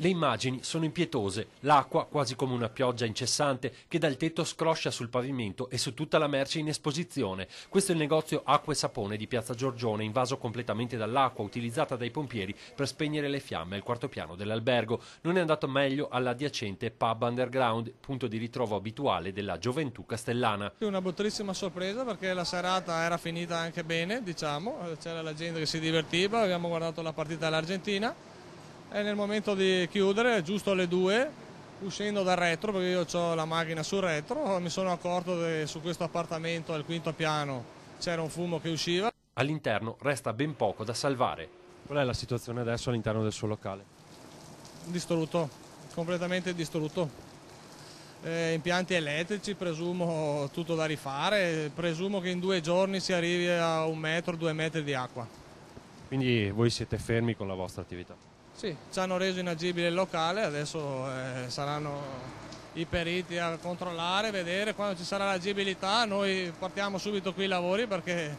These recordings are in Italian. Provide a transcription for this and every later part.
Le immagini sono impietose, l'acqua, quasi come una pioggia incessante, che dal tetto scroscia sul pavimento e su tutta la merce in esposizione. Questo è il negozio Acqua e Sapone di Piazza Giorgione, invaso completamente dall'acqua utilizzata dai pompieri per spegnere le fiamme al quarto piano dell'albergo. Non è andato meglio all'adiacente Pub Underground, punto di ritrovo abituale della gioventù castellana. Una bruttissima sorpresa perché la serata era finita anche bene, diciamo, c'era la gente che si divertiva, abbiamo guardato la partita dell'Argentina. E nel momento di chiudere, giusto alle 2, uscendo dal retro, perché io ho la macchina sul retro, mi sono accorto che su questo appartamento al quinto piano c'era un fumo che usciva. All'interno resta ben poco da salvare. Qual è la situazione adesso all'interno del suo locale? Distrutto, completamente distrutto. Impianti elettrici, presumo tutto da rifare, presumo che in 2 giorni si arrivi a 1 metro, 2 metri di acqua. Quindi voi siete fermi con la vostra attività? Sì, ci hanno reso inagibile il locale, adesso saranno i periti a controllare, vedere quando ci sarà l'agibilità. Noi partiamo subito qui i lavori perché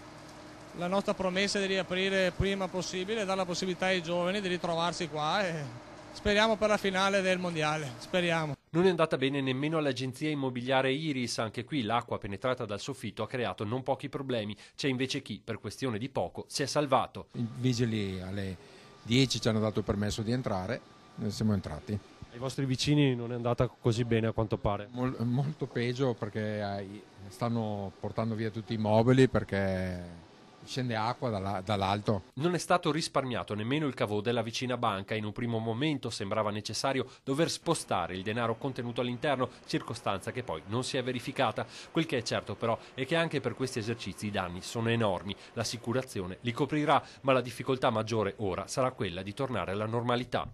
la nostra promessa è di riaprire prima possibile, dare la possibilità ai giovani di ritrovarsi qua e speriamo per la finale del mondiale, speriamo. Non è andata bene nemmeno all'agenzia immobiliare Iris, anche qui l'acqua penetrata dal soffitto ha creato non pochi problemi, c'è invece chi, per questione di poco, si è salvato. I vigili alle 10 ci hanno dato il permesso di entrare, noi siamo entrati. Ai vostri vicini non è andata così bene a quanto pare? Molto peggio perché stanno portando via tutti i mobili perché scende acqua dall'alto. Non è stato risparmiato nemmeno il cavò della vicina banca. In un primo momento sembrava necessario dover spostare il denaro contenuto all'interno, circostanza che poi non si è verificata. Quel che è certo però è che anche per questi esercizi i danni sono enormi. L'assicurazione li coprirà, ma la difficoltà maggiore ora sarà quella di tornare alla normalità.